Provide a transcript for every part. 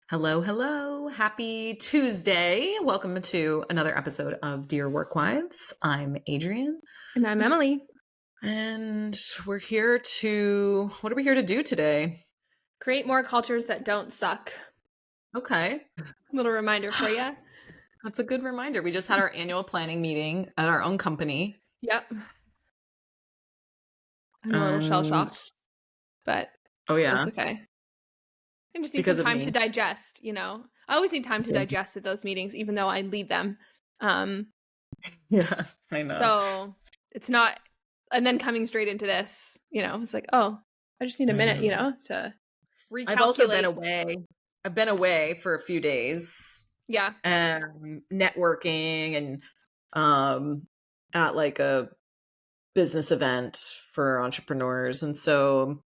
Hello, hello. Happy Tuesday. Welcome to another episode of Dear Workwives. I'm Adrienne. And I'm Emily. And we're here to, what are we here to do today? Create more cultures that don't suck. Okay. Little reminder for you. That's a good reminder. We just had our annual planning meeting at our own company. Yep. I'm a little shell-shocked, but that's okay. I just need some time to digest, you know. I always need time to digest at those meetings, even though I lead them. Yeah, I know. So it's not, and then coming straight into this, you know, it's like, oh, I just need a minute, you know, to recalculate. I've also been away. I've been away for a few days. Yeah. Networking and at like a business event for entrepreneurs. And so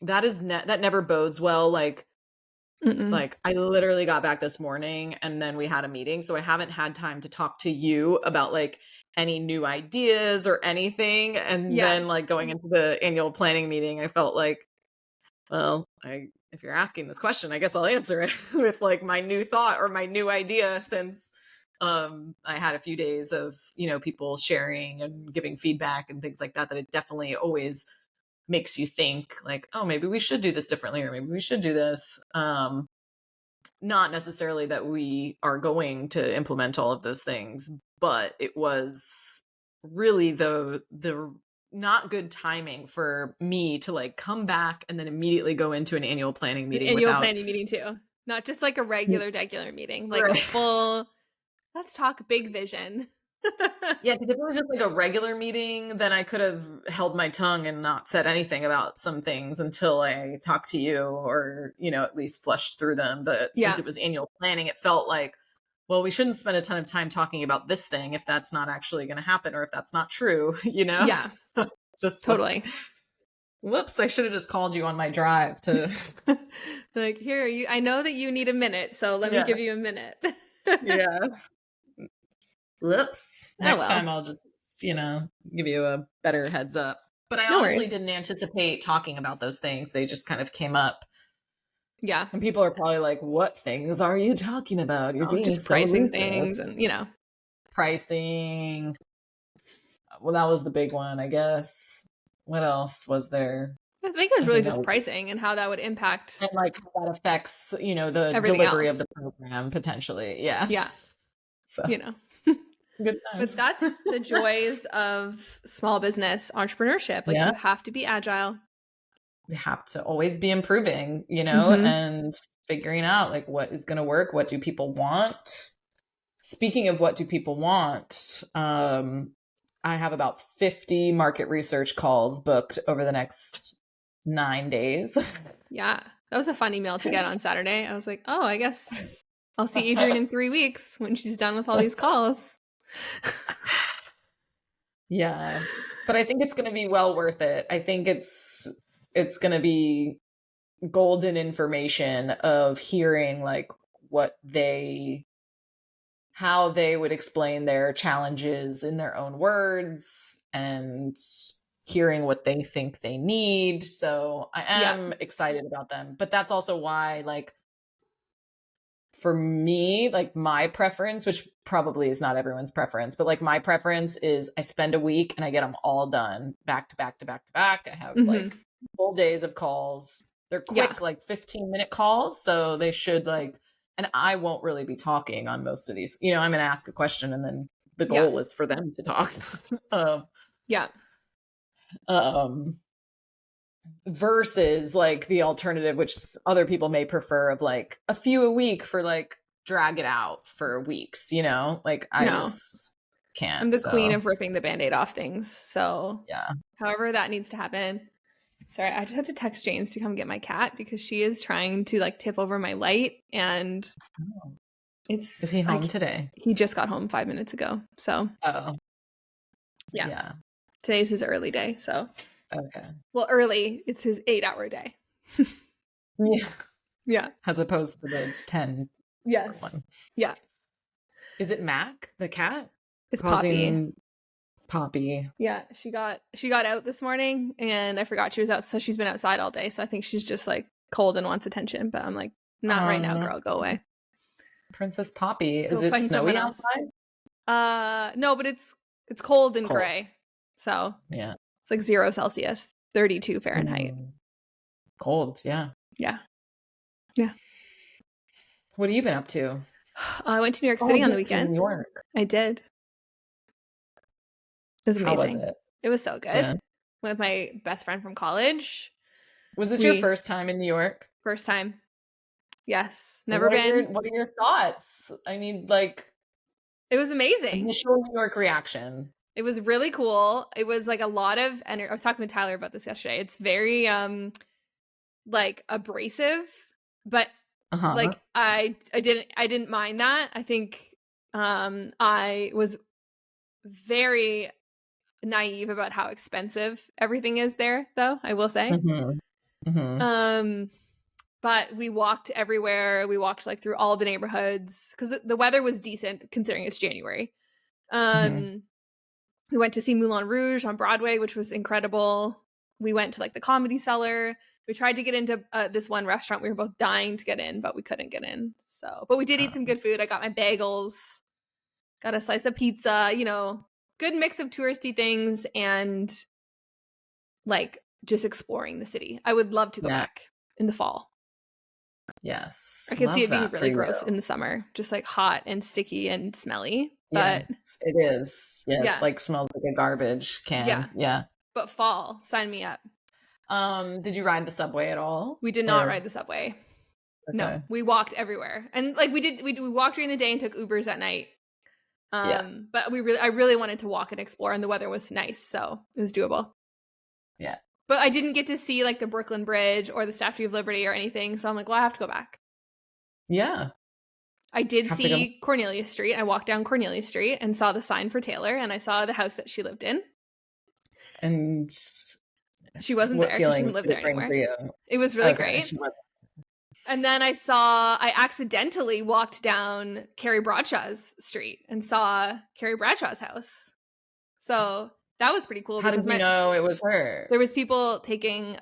that is that never bodes well. Like I literally got back this morning and then we had a meeting. So I haven't had time to talk to you about like any new ideas or anything. And then like going into the annual planning meeting, I felt like, well, if you're asking this question, I guess I'll answer it with like my new thought or my new idea since I had a few days of, you know, people sharing and giving feedback and things like that, that it definitely always makes you think like, oh, maybe we should do this differently, or maybe we should do this. Not necessarily that we are going to implement all of those things, but it was really the not good timing for me to like come back and then immediately go into an annual planning meeting. Planning meeting too. Not just like a regular meeting, like a full, let's talk big vision. Yeah, because if it was just like a regular meeting, then I could have held my tongue and not said anything about some things until I talked to you or, you know, at least flushed through them. But since it was annual planning, it felt like, well, we shouldn't spend a ton of time talking about this thing if that's not actually going to happen or if that's not true, you know? Yeah. Just totally. Whoops, I should have just called you on my drive to like, here, I know that you need a minute, so let me give you a minute. Yeah. Whoops. Next time I'll just, you know, give you a better heads up. But I honestly didn't anticipate talking about those things. They just kind of came up. Yeah. And people are probably like, what things are you talking about? You're being just so pricing elusive. things and, you know. Pricing. Well, that was the big one, I guess. What else was there? I think it was really just pricing and how that would impact. And like how that affects, you know, the delivery of the program potentially. Yeah. Yeah. So, you know. Good times. But that's the joys of small business entrepreneurship. Like you have to be agile. You have to always be improving, you know, and figuring out like what is going to work. What do people want? Speaking of what do people want, I have about 50 market research calls booked over the next 9 days. Yeah. That was a fun email to get on Saturday. I was like, oh, I guess I'll see Adrienne in 3 weeks when she's done with all these calls. Yeah. But I think it's going to be well worth it. I think it's going to be golden information of hearing like how they would explain their challenges in their own words and hearing what they think they need. So I am excited about them. But that's also why, like, for me, like my preference, which probably is not everyone's preference, but like my preference is I spend a week and I get them all done back to back to back to back. I have like full days of calls. They're quick, like 15-minute calls. So they should like, and I won't really be talking on most of these. You know, I'm going to ask a question and then the goal is for them to talk. Versus like the alternative, which other people may prefer, of like a few a week for like drag it out for weeks, you know, like I just can't. I'm the queen of ripping the Band-Aid off things. So however that needs to happen. Sorry, I just had to text James to come get my cat because she is trying to like tip over my light and is he home today? He just got home 5 minutes ago. So yeah. Today's his early day. So okay. Well, early, it's his 8-hour day. Yeah. As opposed to the 10 one. Yeah. Is it Mac, the cat? It's Poppy. Yeah, she got out this morning and I forgot she was out, so she's been outside all day. So I think she's just like cold and wants attention. But I'm like, Not right now, girl. Go away. Princess Poppy. Go Is it find snowy someone else. outside? No, but it's cold and gray. So yeah, it's like 0 Celsius, 32 Fahrenheit. Cold, yeah. Yeah. What have you been up to? I went to New York City on the weekend. New York. I did. It was amazing. How was it? It was so good. Yeah. With my best friend from college. Was this your first time in New York? First time. Yes. Never been. What are your thoughts? I mean, like, it was amazing. Initial New York reaction. It was really cool. It was like a lot of energy. I was talking with Tyler about this yesterday. It's very like abrasive, but like I didn't mind that. I think I was very naive about how expensive everything is there, though, I will say. But we walked everywhere. We walked like through all the neighborhoods because the weather was decent considering it's January. We went to see Moulin Rouge on Broadway, which was incredible. We went to like the Comedy Cellar. We tried to get into this one restaurant. We were both dying to get in, but we couldn't get in. But we did eat some good food. I got my bagels, got a slice of pizza, good mix of touristy things and like just exploring the city. I would love to go back in the fall. Yes. I can see it being really gross in the summer, just like hot and sticky and smelly. But yes, it is. Yes, yeah. Like smells like a garbage can. Yeah. But fall, sign me up. Did you ride the subway at all? We did not ride the subway. Okay. No, we walked everywhere. And like we walked during the day and took Ubers at night. But I really wanted to walk and explore, and the weather was nice, so it was doable. Yeah. But I didn't get to see like the Brooklyn Bridge or the Statue of Liberty or anything, so I'm like, well, I have to go back. Yeah. I did see Cornelia Street. I walked down Cornelia Street and saw the sign for Taylor, and I saw the house that she lived in. And she wasn't there. She doesn't live there anymore. It was really great. And then I accidentally walked down Carrie Bradshaw's street and saw Carrie Bradshaw's house. So that was pretty cool. How did you know it was her? There was people taking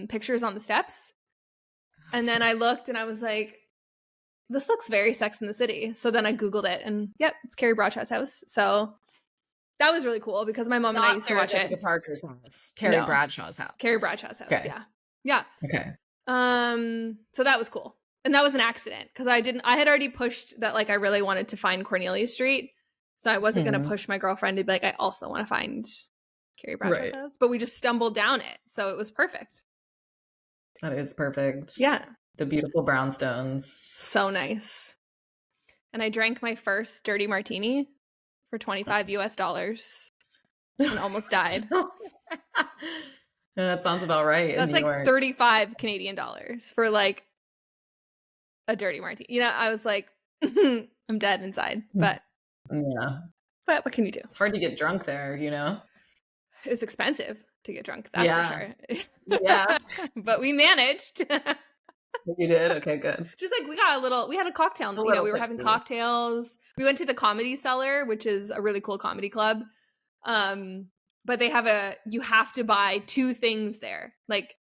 pictures on the steps. And then I looked and I was like, this looks very Sex in the City. So then I Googled it and yep, it's Carrie Bradshaw's house. So that was really cool because my mom and I used to watch it. Not Parker's house. Carrie Bradshaw's house. Carrie Bradshaw's house, yeah. Yeah. Okay. So that was cool. And that was an accident because I had already pushed that like I really wanted to find Cornelia Street. So I wasn't going to push my girlfriend to be like, I also want to find Carrie Bradshaw's house. But we just stumbled down it. So it was perfect. That is perfect. Yeah. The beautiful brownstones. So nice. And I drank my first dirty martini for $25 and almost died. That sounds about right. That's like 35 Canadian dollars for like a dirty martini. I was like, I'm dead inside. But yeah. But what can you do? Hard to get drunk there, It's expensive to get drunk, that's for sure. Yeah. But we managed. You did? Okay, good. Just like we had a cocktail. We were having cocktails. We went to the Comedy Cellar, which is a really cool comedy club. But they have you have to buy 2 things there. Like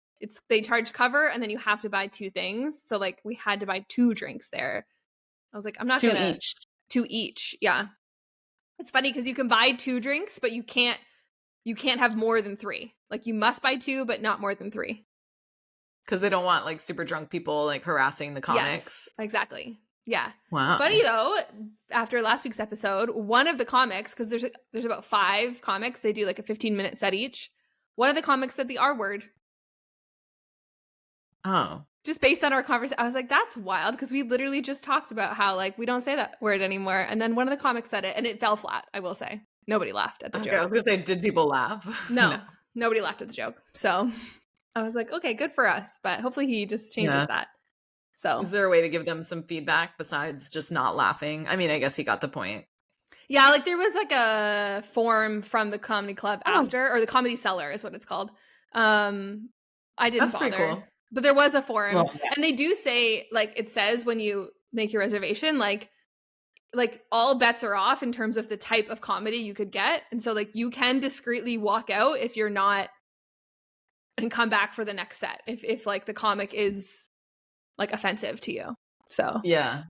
they charge cover and then you have to buy 2 things. So like we had to buy 2 drinks there. I was like, I'm not going to. 2 each. Yeah. It's funny because you can buy 2 drinks, but you can't have more than 3. Like you must buy 2, but not more than 3. Because they don't want like super drunk people like harassing the comics. Yes, exactly. Yeah. Wow. It's funny though, after last week's episode, one of the comics, because there's about 5 comics, they do like a 15-minute set each. One of the comics said the R word. Oh. Just based on our conversation, I was like, that's wild, because we literally just talked about how like we don't say that word anymore. And then one of the comics said it, and it fell flat, I will say. Nobody laughed at the joke. I was going to say, did people laugh? No, nobody laughed at the joke. So I was like, okay, good for us. But hopefully he just changes that. So is there a way to give them some feedback besides just not laughing? I mean, I guess he got the point. Yeah, like there was like a form from the comedy club after, or the Comedy Cellar is what it's called. I didn't bother. Pretty cool. But there was a forum. Well, yeah. And they do say, like, it says when you make your reservation, like all bets are off in terms of the type of comedy you could get. And so like you can discreetly walk out if you're not, and come back for the next set if like the comic is like offensive to you. So yeah.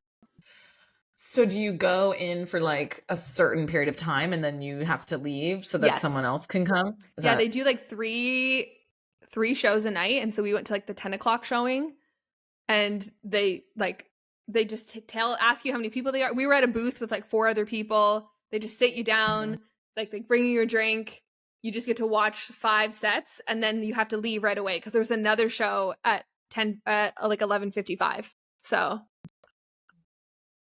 So do you go in for like a certain period of time and then you have to leave so that someone yes. else can come? Yeah, they do like three shows a night. And so we went to like the 10 o'clock showing, and they just ask you how many people they are. We were at a booth with like 4 other people. They just sit you down, like they bring you your drink. You just get to watch 5 sets, and then you have to leave right away because there's another show at 11:55. So,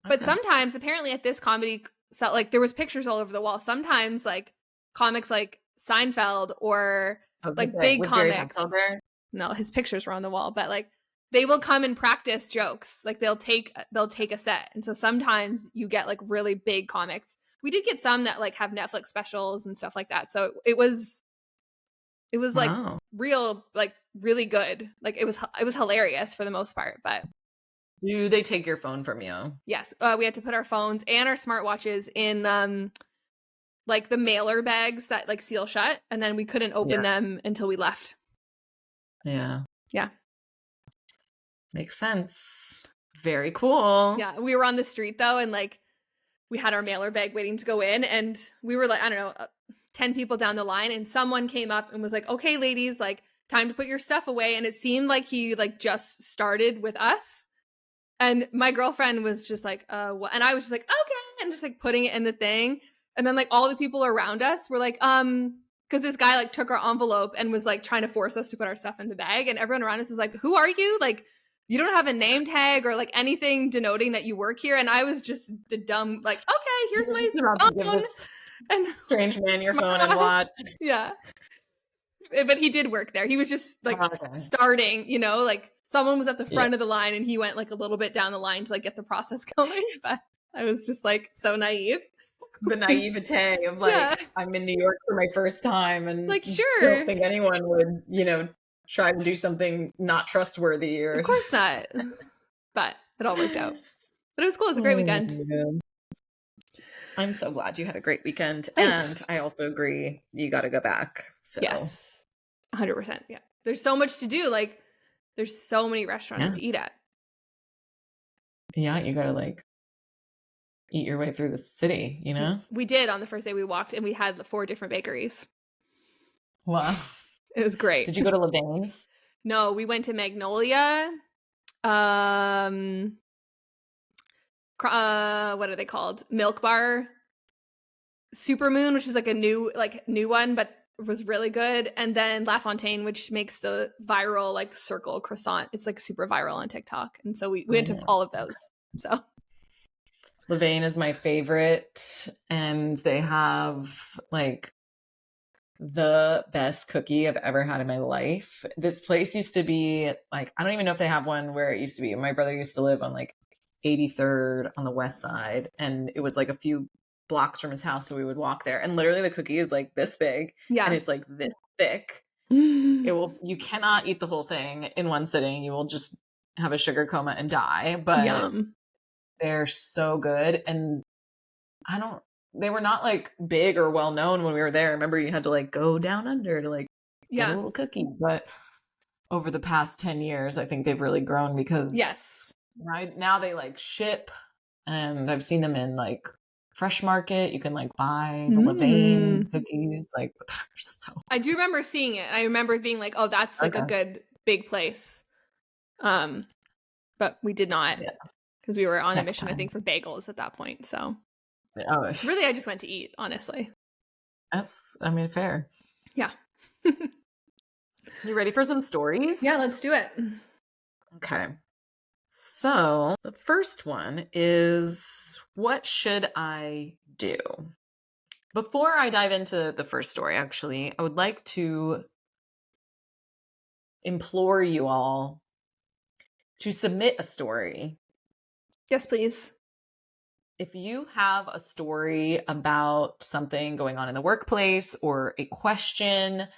but Okay. sometimes apparently at this comedy, so like there was pictures all over the wall. Sometimes like comics like Seinfeld or I was gonna like say, big was Jerry comics. Seinfeld there? No, his pictures were on the wall, but like they will come and practice jokes. Like they'll take a set. And so sometimes you get like really big comics. We did get some that like have Netflix specials and stuff like that. So it was like Wow. real, like really good. Like it was hilarious for the most part. But Do they take your phone from you? yes, we had to put our phones and our smartwatches in like the mailer bags that like seal shut, and then we couldn't open them until we left. Yeah. Yeah. Makes sense. Very cool. Yeah, we were on the street though, and like we had our mailer bag waiting to go in, and we were like, I don't know, 10 people down the line, and someone came up and was like, okay, ladies, like time to put your stuff away. And it seemed like he like just started with us. And my girlfriend was just like, what? And I was just like, okay. And just like putting it in the thing. And then like all the people around us were like, because this guy like took our envelope and was like trying to force us to put our stuff in the bag. And everyone around us is like, who are you? Like, you don't have a name tag or like anything denoting that you work here. And I was just the dumb, like, okay, here's my phone. And strange man your phone and watch. Yeah. But he did work there. He was just like starting, you know, like someone was at the front of the line and he went like a little bit down the line to like get the process going. But I was just like so naive. The naivete of like, I'm in New York for my first time and like, sure. don't think anyone would, you know, try to do something not trustworthy or. Of course not. But it all worked out. But it was cool. It was a great weekend. I'm so glad you had a great weekend. Thanks. And I also agree you got to go back. So yes, 100%. Yeah. There's so much to do. Like there's so many restaurants to eat at. Yeah. You got to like eat your way through the city, you know? We did on the first day we walked, and we had 4 different bakeries. Wow. It was great. Did you go to Levain's? No, we went to Magnolia. What are they called? Milk Bar. Supermoon, which is like a new one, but was really good. And then La Fontaine, which makes the viral like circle croissant. It's like super viral on TikTok. And so we went to all of those. So Levain is my favorite, and they have like the best cookie I've ever had in my life. This place used to be like, I don't even know if they have one where it used to be. My brother used to live on like 83rd on the west side, and it was like a few blocks from his house, so we would walk there, and literally the cookie is like this big, and it's like this thick. You cannot eat the whole thing in one sitting. You will just have a sugar coma and die. But yum. They're so good. And they were not like big or well known when we were there. Remember, you had to like go down under to like get a little cookie. But over the past 10 years, I think they've really grown because now they like ship, and I've seen them in like Fresh Market. You can like buy the Levain cookies. Like, I do remember seeing it. I remember being like, oh, that's like a good big place. But we did not, because we were on a mission, I think, for bagels at that point. So really, I just went to eat, honestly. That's, I mean, fair. Yeah. You ready for some stories? Yeah, let's do it. Okay. So the first one is, what should I do? Before I dive into the first story, actually, I would like to implore you all to submit a story. Yes, please. If you have a story about something going on in the workplace or a question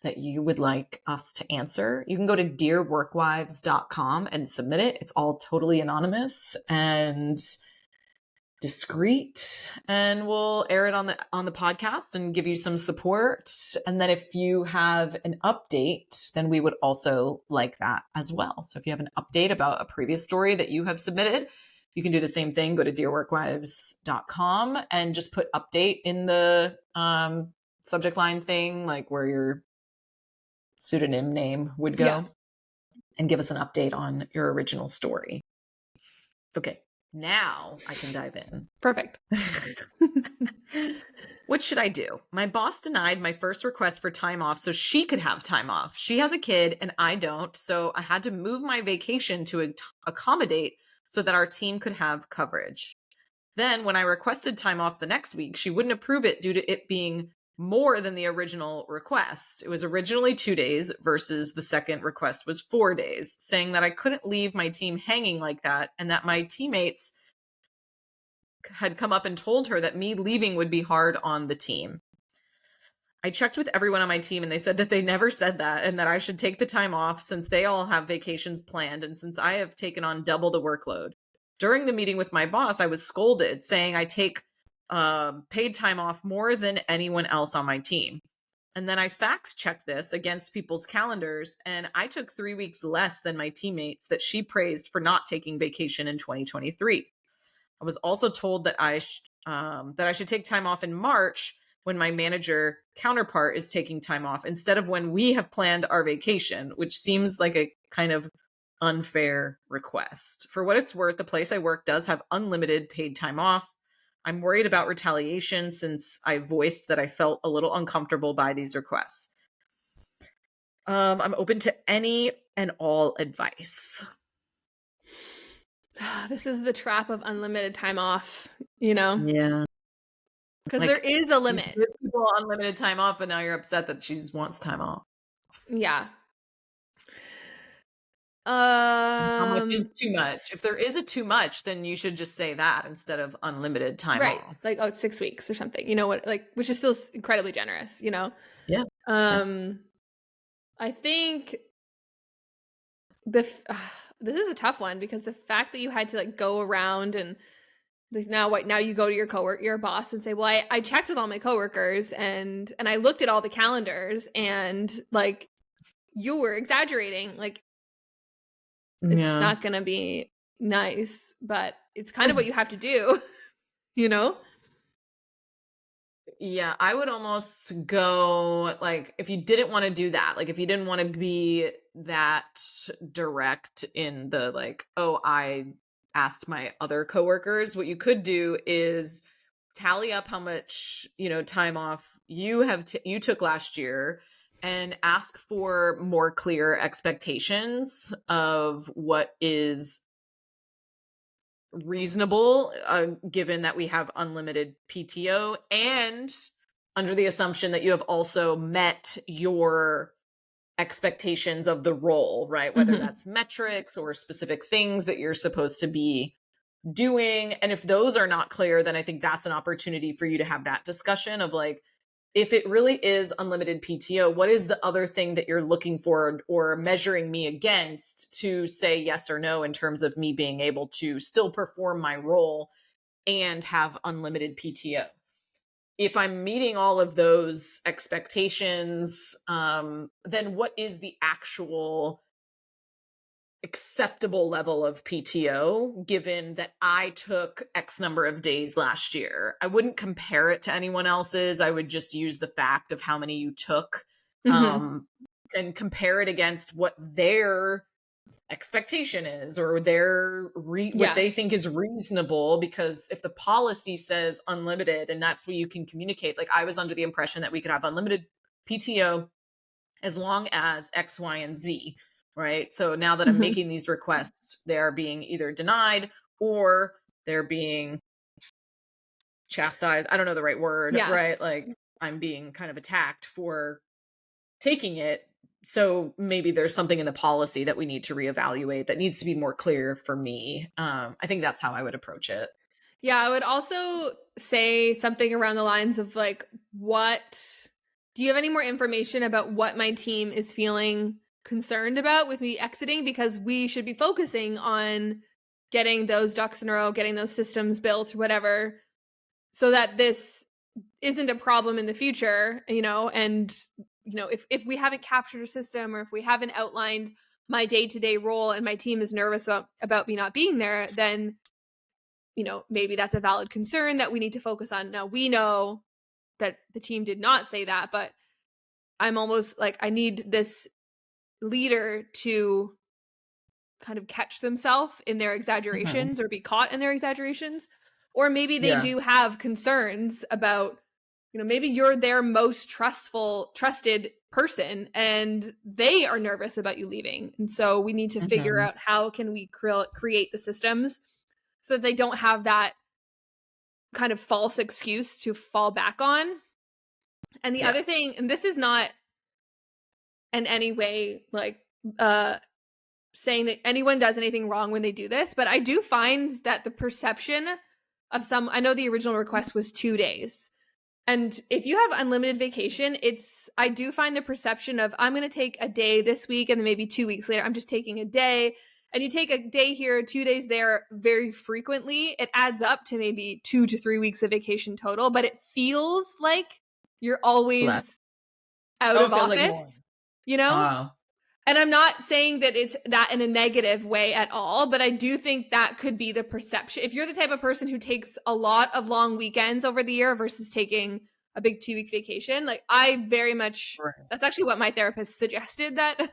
that you would like us to answer, you can go to dearworkwives.com and submit it. It's all totally anonymous. And discreet, and we'll air it on the podcast and give you some support. And then if you have an update, then we would also like that as well. So if you have an update about a previous story that you have submitted, you can do the same thing. Go to dearworkwives.com and just put update in the subject line thing, like where your pseudonym name would go, and give us an update on your original story. Okay. Now I can dive in. Perfect. What should I do? My boss denied my first request for time off so she could have time off. She has a kid and I don't, so I had to move my vacation to accommodate so that our team could have coverage. Then when I requested time off the next week, she wouldn't approve it due to it being more than the original request. It was originally 2 days versus the second request was 4 days, saying that I couldn't leave my team hanging like that and that my teammates had come up and told her that me leaving would be hard on the team. I checked with everyone on my team and they said that they never said that and that I should take the time off since they all have vacations planned and since I have taken on double the workload. During the meeting with my boss, I was scolded, saying I take paid time off more than anyone else on my team. And then I fact checked this against people's calendars, and I took 3 weeks less than my teammates that she praised for not taking vacation in 2023. I was also told that I should take time off in March when my manager counterpart is taking time off instead of when we have planned our vacation, which seems like a kind of unfair request. For what it's worth, the place I work does have unlimited paid time off. I'm worried about retaliation since I voiced that I felt a little uncomfortable by these requests. I'm open to any and all advice. This is the trap of unlimited time off, you know? Yeah. Because there is a limit. You give people unlimited time off, but now you're upset that she wants time off. Yeah. How much is too much? If there is a too much, then you should just say that instead of unlimited time off. Like, oh, it's 6 weeks or something. You know what? Like, which is still incredibly generous, you know? Yeah. I think this is a tough one because the fact that you had to like go around and now you go to your boss and say, well, I checked with all my coworkers and I looked at all the calendars and like you were exaggerating. Like, it's not going to be nice, but it's kind of what you have to do, you know? Yeah, I would almost go like if you didn't want to do that, like if you didn't want to be that direct in the like, oh, I asked my other coworkers, what you could do is tally up how much, time off you took last year and ask for more clear expectations of what is reasonable, given that we have unlimited PTO and under the assumption that you have also met your expectations of the role, right? Whether that's metrics or specific things that you're supposed to be doing. And if those are not clear, then I think that's an opportunity for you to have that discussion of like, if it really is unlimited PTO, what is the other thing that you're looking for or measuring me against to say yes or no in terms of me being able to still perform my role and have unlimited PTO? If I'm meeting all of those expectations, then what is the actual acceptable level of PTO given that I took X number of days last year? I wouldn't compare it to anyone else's. I would just use the fact of how many you took, and compare it against what their expectation is or what they think is reasonable. Because if the policy says unlimited and that's what you can communicate, like I was under the impression that we could have unlimited PTO as long as X, Y, and Z. Right. So now that I'm making these requests, they are being either denied or they're being chastised. I don't know the right word, right? Like I'm being kind of attacked for taking it. So maybe there's something in the policy that we need to reevaluate that needs to be more clear for me. I think that's how I would approach it. Yeah, I would also say something around the lines of like, do you have any more information about what my team is feeling concerned about with me exiting? Because we should be focusing on getting those ducks in a row, getting those systems built, whatever, so that this isn't a problem in the future, and if we haven't captured a system, or if we haven't outlined my day-to-day role and my team is nervous about me not being there, then maybe that's a valid concern that we need to focus on. Now, we know that the team did not say that, but I'm almost like, I need this leader to kind of catch themselves in their exaggerations or be caught in their exaggerations. Or maybe they do have concerns about, maybe you're their most trusted person and they are nervous about you leaving. And so we need to figure out how can we create the systems so that they don't have that kind of false excuse to fall back on. And the other thing, and this is not in any way like saying that anyone does anything wrong when they do this, but I do find that the perception of I know the original request was 2 days. And if you have unlimited vacation, I do find the perception of, I'm going to take a day this week and then maybe 2 weeks later, I'm just taking a day. And you take a day here, 2 days there very frequently, it adds up to maybe 2 to 3 weeks of vacation total, but it feels like you're always out of office, And I'm not saying that it's that in a negative way at all, but I do think that could be the perception. If you're the type of person who takes a lot of long weekends over the year versus taking a big 2-week vacation, like I very much, that's actually what my therapist suggested that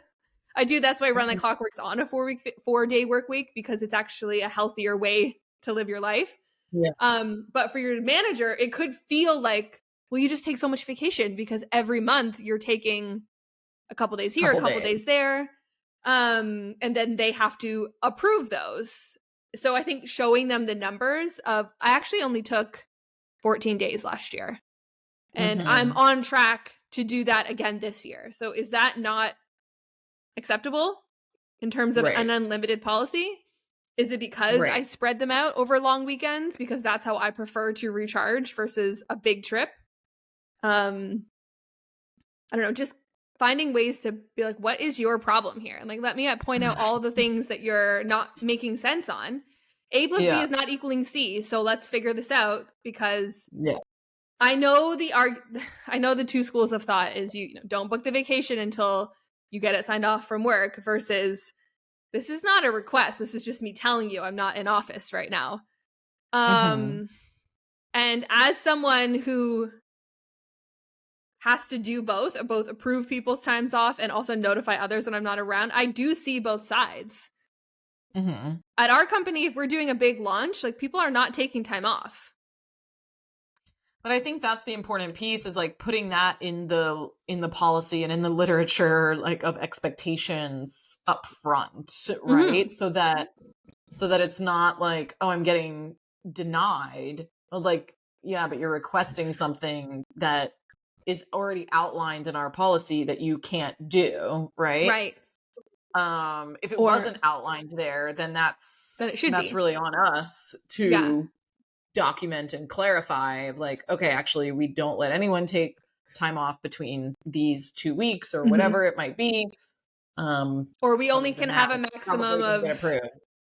I do. That's why Run Like Clockwork's on a 4-day work week, because it's actually a healthier way to live your life. But for your manager, it could feel like, well, you just take so much vacation because every month you're taking a couple days here, a couple days there. And then they have to approve those. So I think showing them the numbers of, I actually only took 14 days last year. And I'm on track to do that again this year. So is that not acceptable in terms of an unlimited policy? Is it because I spread them out over long weekends because that's how I prefer to recharge versus a big trip? I don't know, just finding ways to be like, what is your problem here? And like, let me point out all the things that you're not making sense on. A plus B is not equaling C. So let's figure this out, because I know the two schools of thought is you don't book the vacation until you get it signed off from work, versus this is not a request. This is just me telling you I'm not in office right now. And as someone who has to do both approve people's times off and also notify others when I'm not around, I do see both sides. At our company, if we're doing a big launch, like, people are not taking time off. But I think that's the important piece, is like putting that in the policy and in the literature, like, of expectations up front, right? So that it's not like, oh, I'm getting denied. Like, yeah, but you're requesting something that is already outlined in our policy that you can't do, right? If it wasn't outlined there, then that's really on us to document and clarify, like, okay, actually, we don't let anyone take time off between these 2 weeks or whatever it might be. Or we only can have a maximum of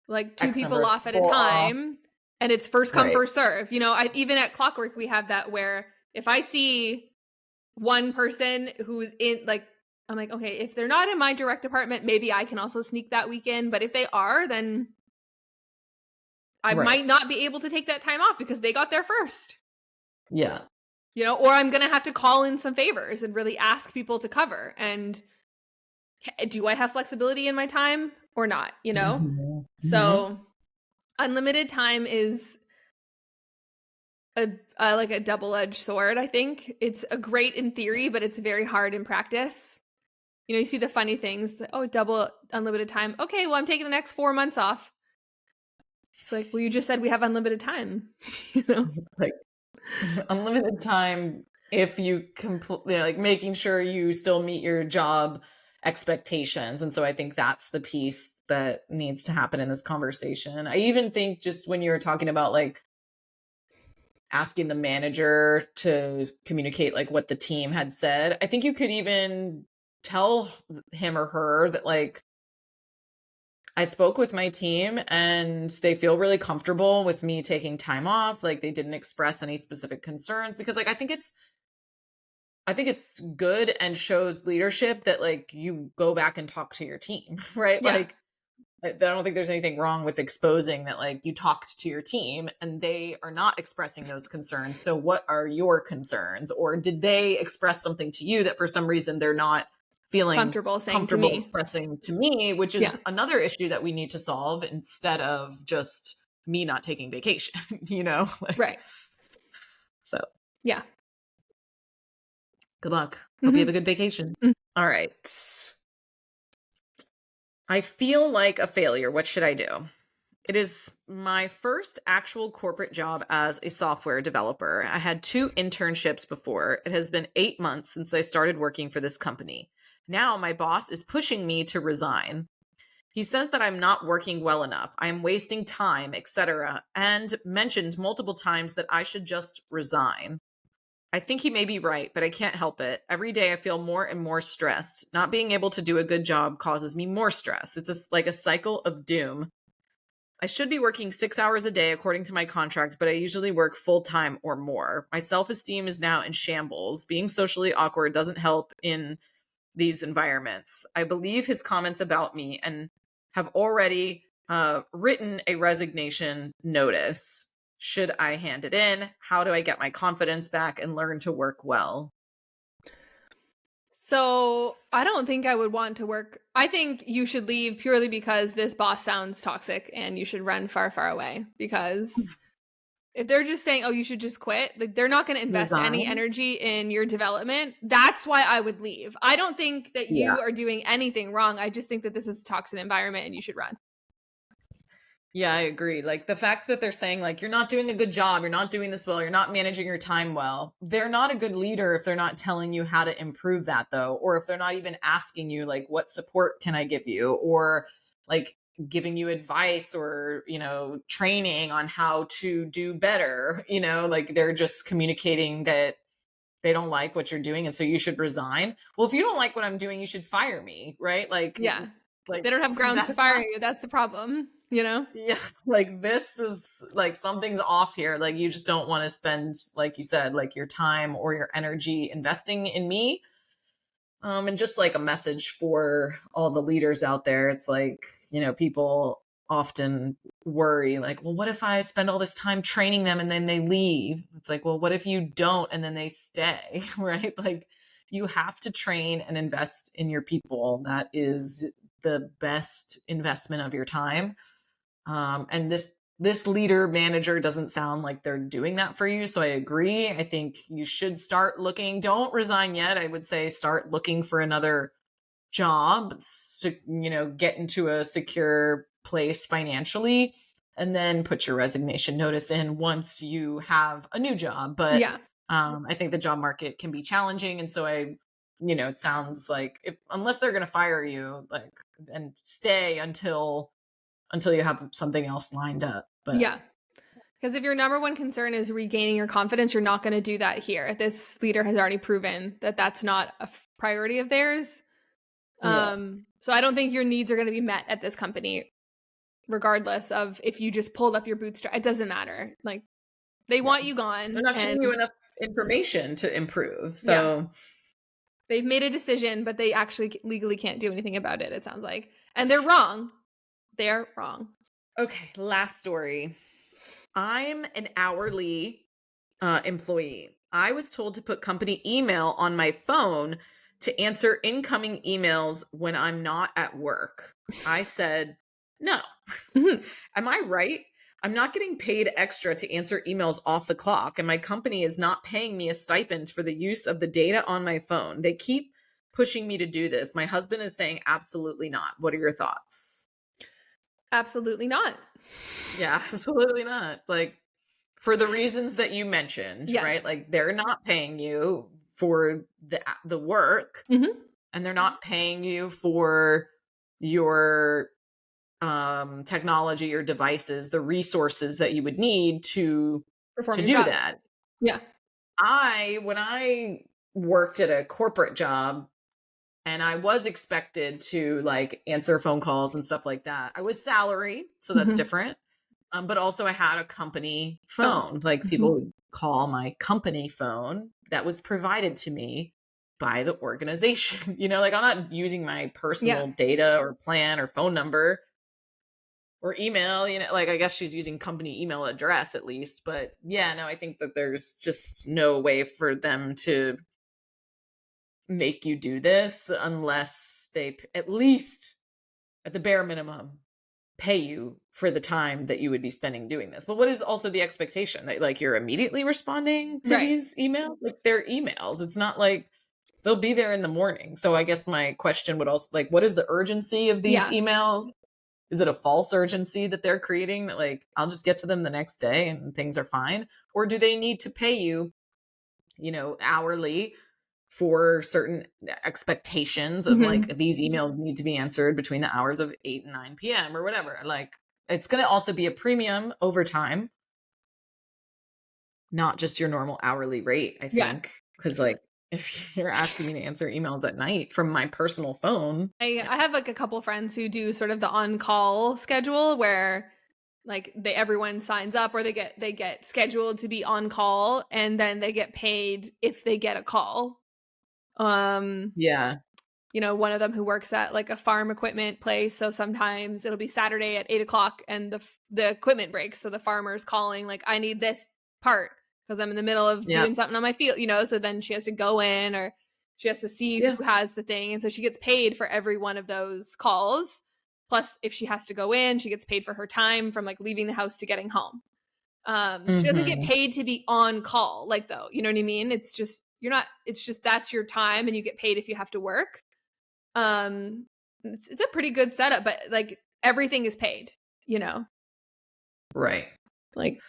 like 2 people off at a time, and it's first come, first serve. Even at Clockwork, we have that where if I see one person who's in, like, I'm like, okay, if they're not in my direct department, maybe I can also sneak that weekend. But if they are, then I might not be able to take that time off because they got there first. Or I'm going to have to call in some favors and really ask people to cover. And do I have flexibility in my time or not? So unlimited time is like a double-edged sword. I think it's a great in theory, but it's very hard in practice. You see the funny things. Oh, double unlimited time. Okay, well, I'm taking the next 4 months off. It's like, well, you just said we have unlimited time. Like, unlimited time if you like making sure you still meet your job expectations. And so I think that's the piece that needs to happen in this conversation. I even think, just when you were talking about like asking the manager to communicate like what the team had said, I think you could even tell him or her that, like, I spoke with my team and they feel really comfortable with me taking time off. Like they didn't express any specific concerns because like I think it's good and shows leadership that like you go back and talk to your team, right? Yeah. Like I don't think there's anything wrong with exposing that like you talked to your team and they are not expressing those concerns. So what are your concerns? Or did they express something to you that for some reason they're not feeling Comfortable saying to comfortable me. expressing to me, which Yeah. is another issue that we need to solve instead of just me not taking vacation, you know? Like, Right. so Yeah. good luck. Hope you have a good vacation. Mm. All right. I feel like a failure. What should I do? It is my first actual corporate job as a software developer. I had 2 internships before. It has been 8 months since I started working for this company. Now my boss is pushing me to resign. He says that I'm not working well enough, I'm wasting time, etc., and mentioned multiple times that I should just resign. I think he may be right, but I can't help it. Every day I feel more and more stressed. Not being able to do a good job causes me more stress. It's like a cycle of doom. I should be working 6 hours a day according to my contract, but I usually work full time or more. My self esteem is now in shambles. Being socially awkward doesn't help in these environments. I believe his comments about me and have already written a resignation notice. Should I hand it in? How do I get my confidence back and learn to work well? So I don't think I would want to work. I think you should leave purely because this boss sounds toxic and you should run far, far away. Because if they're just saying, oh, you should just quit, like they're not going to invest any Resign? energy in your development. That's why I would leave. I don't think that Yeah. you are doing anything wrong. I just think that this is a toxic environment and you should run. Yeah, I agree. Like the fact that they're saying like you're not doing a good job, you're not doing this well, you're not managing your time well. They're not a good leader if they're not telling you how to improve that though, or if they're not even asking you like what support can I give you or like giving you advice or, you know, training on how to do better, you know, like they're just communicating that they don't like what you're doing and so you should resign. Well, if you don't like what I'm doing, you should fire me, right? Yeah. Like They don't have grounds to that's fire not you. That's the problem, you know? yeah, like this is like something's off here. Like you just don't want to spend, like you said, like your time or your energy investing in me. And just like a message for all the leaders out there, it's like, you know, people often worry, like, well, what if I spend all this time training them and then they leave? It's like, well, what if you don't and then they stay, right? Like you have to train and invest in your people. That is the best investment of your time and this leader manager doesn't sound like they're doing that for you. So I agree. I think you should start looking. Don't resign yet. I would say start looking for another job to, you know, get into a secure place financially and then put your resignation notice in once you have a new job. But Yeah. I think the job market can be challenging. And so you know, it sounds like unless they're going to fire you, like, and stay until you have something else lined up. But Yeah. Because if your number one concern is regaining your confidence, you're not going to do that here. This leader has already proven that that's not a priority of theirs. yeah, So I don't think your needs are going to be met at this company, regardless of if you just pulled up your bootstrap. It doesn't matter. Like they yeah. want you They're gone, not giving and you enough information to improve. yeah, So they've made a decision, but they actually legally can't do anything about it. It sounds like, and they're wrong. They're wrong. okay, last story. I'm an hourly employee. I was told to put company email on my phone to answer incoming emails when I'm not at work. I said, no. Mhm. Am I right? I'm not getting paid extra to answer emails off the clock, and my company is not paying me a stipend for the use of the data on my phone. They keep pushing me to do this. My husband is saying absolutely not. What are your thoughts? Absolutely not. Yeah, absolutely not. Like for the reasons that you mentioned, right? Yes. Like they're not paying you for the work Mm-hmm. and they're not paying you for your technology or devices, the resources that you would need Perform to your do job. that. Yeah. When I worked at a corporate job, and I was expected to like answer phone calls and stuff like that. I was salary, so that's different. But also I had a company phone. Like people would call my company phone that was provided to me by the organization. Like I'm not using my personal data or plan or phone number or email, like I guess she's using company email address at least. But yeah, no, I think that there's just no way for them to make you do this unless they at least at the bare minimum pay you for the time that you would be spending doing this. But what is also the expectation that like you're immediately responding to these emails? Like they're emails. It's not like they'll be there in the morning. So I guess my question would also like, what is the urgency of these emails? Is it a false urgency that they're creating that like I'll just get to them the next day and things are fine? Or do they need to pay you, hourly for certain expectations of like these emails need to be answered between the hours of 8 and 9 p.m. or whatever? Like it's going to also be a premium over time, not just your normal hourly rate, I think. Because like if you're asking me to answer emails at night from my personal phone. I have like a couple friends who do sort of the on-call schedule where like everyone signs up or they get scheduled to be on call and then they get paid if they get a call. Yeah. One of them who works at like a farm equipment place. So sometimes it'll be Saturday at 8:00 and the equipment breaks. So the farmer's calling like, I need this part because I'm in the middle of doing something on my field, so then she has to go in or she has to see who has the thing. And so she gets paid for every one of those calls. Plus, if she has to go in, she gets paid for her time from like leaving the house to getting home. She doesn't get paid to be on call, like though, you know what I mean? It's just that's your time and you get paid if you have to work. It's a pretty good setup, but like everything is paid, Right. Like,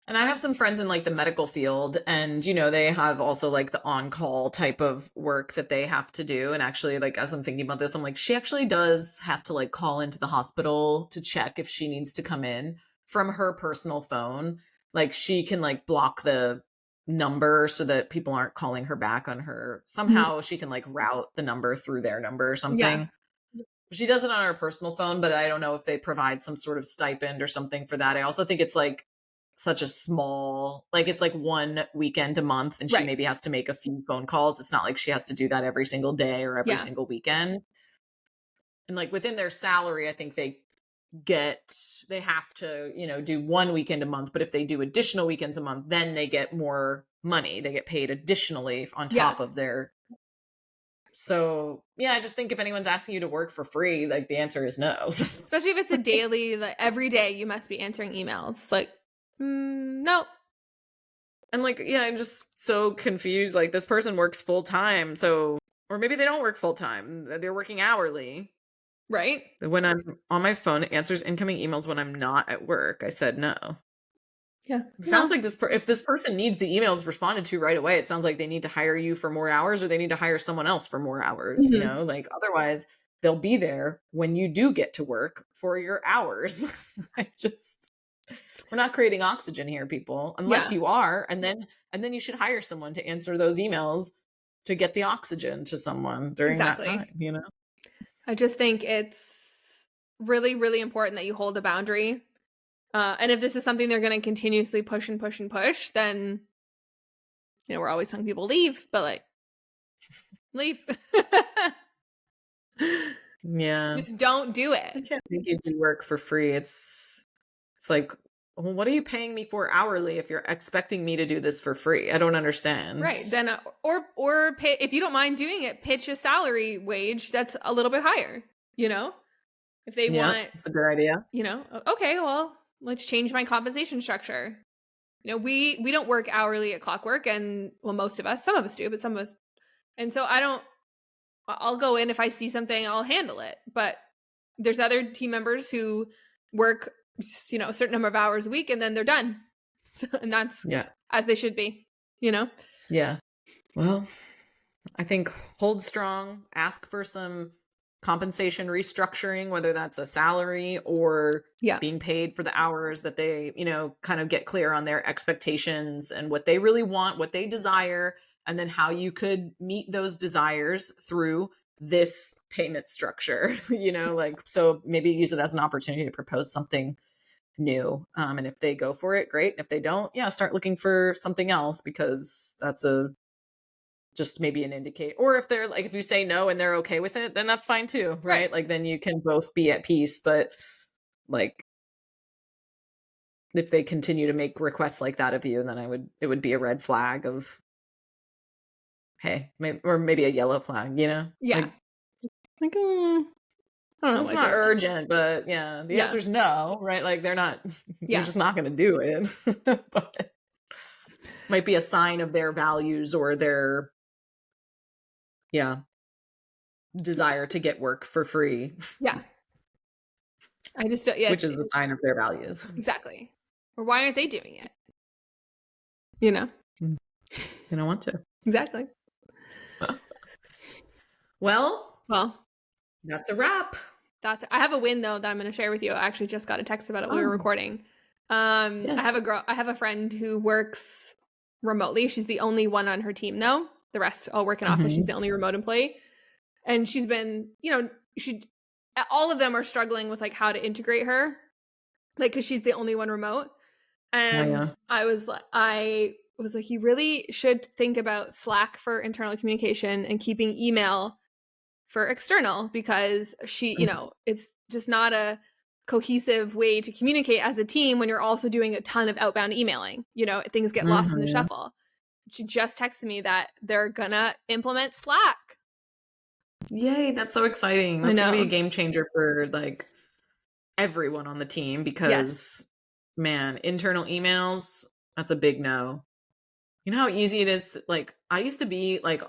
and I have some friends in like the medical field and, they have also like the on-call type of work that they have to do. And actually, like, as I'm thinking about this, I'm like, she actually does have to like call into the hospital to check if she needs to come in from her personal phone. Like she can like block the number so that people aren't calling her back on her. Somehow she can like route the number through their number or something. She does it on her personal phone, but I don't know if they provide some sort of stipend or something for that. I also think it's like such a small, like it's like one weekend a month and she maybe has to make a few phone calls. It's not like she has to do that every single day or every single weekend. And like within their salary, I think they have to, do one weekend a month, but if they do additional weekends a month, then they get more money. They get paid additionally on top of their. So yeah, I just think if anyone's asking you to work for free, like the answer is no. Especially if it's a daily, like every day you must be answering emails. Like, no. And like, yeah, I'm just so confused. Like this person works full time. So, or maybe they don't work full time. They're working hourly. Right. When I'm on my phone, it answers incoming emails when I'm not at work. I said no. Yeah. It sounds like if this person needs the emails responded to right away, it sounds like they need to hire you for more hours or they need to hire someone else for more hours, like otherwise they'll be there when you do get to work for your hours. We're not creating oxygen here, people, unless you are. And then you should hire someone to answer those emails to get the oxygen to someone during that time, I just think it's really, really important that you hold a boundary. And if this is something they're going to continuously push and push and push, then, we're always telling people leave, but like, leave. Yeah. Just don't do it. I can't think you do work for free. It's like, well, what are you paying me for hourly if you're expecting me to do this for free? I don't understand. Right. Then, or pay, if you don't mind doing it, pitch a salary wage that's a little bit higher, if they want. It's a good idea. Okay, well, let's change my compensation structure. We don't work hourly at Clockwork, and well, most of us, some of us do, but some of us. And so I'll go in if I see something, I'll handle it. But there's other team members who work, a certain number of hours a week and then they're done. And that's as they should be, Yeah. Well, I think hold strong, ask for some compensation restructuring, whether that's a salary or being paid for the hours that they, kind of get clear on their expectations and what they really want, what they desire, and then how you could meet those desires through this payment structure, like, so maybe use it as an opportunity to propose something new. And if they go for it, great. And if they don't, start looking for something else, because that's just maybe an indicator. Or if they're like, if you say no and they're okay with it, then that's fine too, right? Like, then you can both be at peace. But like, if they continue to make requests like that of you, then it would be a red flag of, hey, maybe a yellow flag, Yeah. Like, I don't know. It's not urgent, but the answer's no, right? Like, they're not, you're just not going to do it. But might be a sign of their values or their, desire to get work for free. Yeah. Which is a sign of their values. Exactly. Or why aren't they doing it? They don't want to. Exactly. Well, that's a wrap. I have a win though that I'm going to share with you. I actually just got a text about it when we were recording. Yes. I have a friend who works remotely. She's the only one on her team though. The rest all work in office. She's the only remote employee. And she's been, all of them are struggling with like how to integrate her, like, cause she's the only one remote. And I was like, you really should think about Slack for internal communication and keeping email for external, because it's just not a cohesive way to communicate as a team when you're also doing a ton of outbound emailing. Things get lost in the shuffle. She just texted me that they're gonna implement Slack. Yay, that's so exciting. That's gonna be a game changer for like everyone on the team, because man, internal emails, that's a big no. You know how easy it is? Like, I used to be like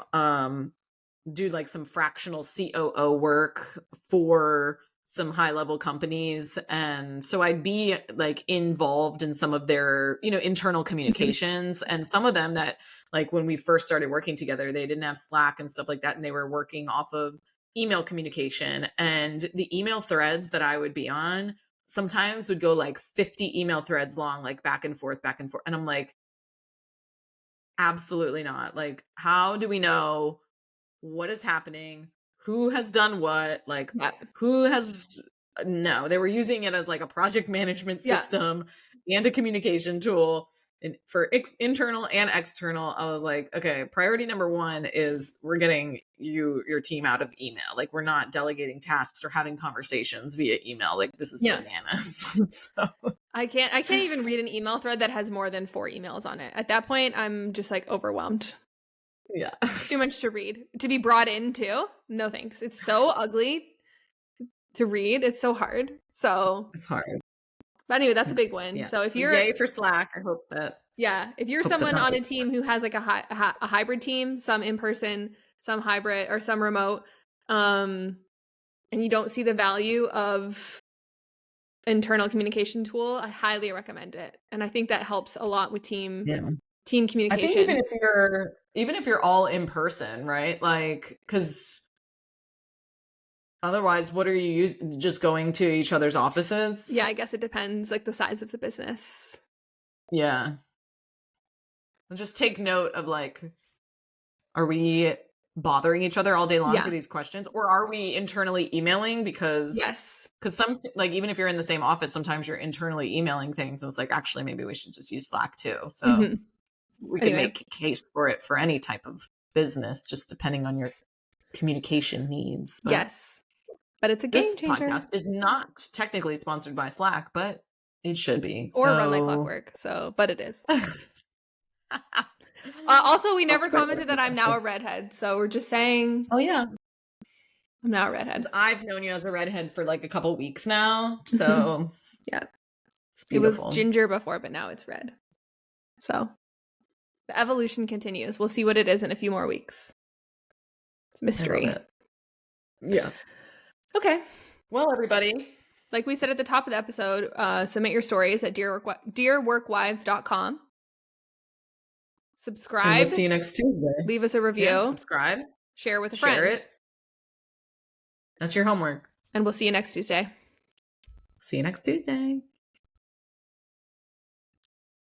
do like some fractional COO work for some high level companies, and so I'd be like involved in some of their internal communications. And some of them that, like, when we first started working together, they didn't have Slack and stuff like that, and they were working off of email communication. And the email threads that I would be on sometimes would go like 50 email threads long, like back and forth. And I'm like, absolutely not. Like, how do we know what is happening? Who has done what? Like, who has... No, they were using it as like a project management system and a communication tool for internal and external. I was like, okay, priority number one is we're getting your team out of email. Like, we're not delegating tasks or having conversations via email. Like, this is bananas. So. I can't even read an email thread that has more than 4 emails on it. At that point, I'm just like overwhelmed. Yeah. Too much to read. To be brought into? No thanks. It's so ugly to read. It's so hard. So it's hard. But anyway, that's a big win. Yeah. So if you're... Yay for Slack. I hope that... Yeah. If you're someone on a team who has like a hybrid team, some in-person, some hybrid, or some remote, and you don't see the value of internal communication tool, I highly recommend it. And I think that helps a lot with team communication. I think even if you're all in person, right? Like, because otherwise, what are you just going to each other's offices? Yeah, I guess it depends, like the size of the business. Yeah. Just take note of like, are we bothering each other all day long for these questions, or are we internally emailing? Because some, like, even if you're in the same office, sometimes you're internally emailing things, and it's like, actually, maybe we should just use Slack too. So we can make a case for it for any type of business, just depending on your communication needs. But but it's a game changer. This podcast is not technically sponsored by Slack, but it should be. Or Run Like Clockwork. But it is. Also, we never commented that I'm now a redhead, so we're just saying. Oh yeah, I'm now a redhead. I've known you as a redhead for like a couple weeks now, so it's beautiful. It was ginger before, but now it's red. So the evolution continues. We'll see what it is in a few more weeks. It's a mystery. Yeah. Okay. Well, everybody, like we said at the top of the episode, submit your stories at dearworkwives.com. Subscribe. And we'll see you next Tuesday. Leave us a review. Yeah, subscribe. Share with a friend. Share it. That's your homework. And we'll see you next Tuesday. See you next Tuesday.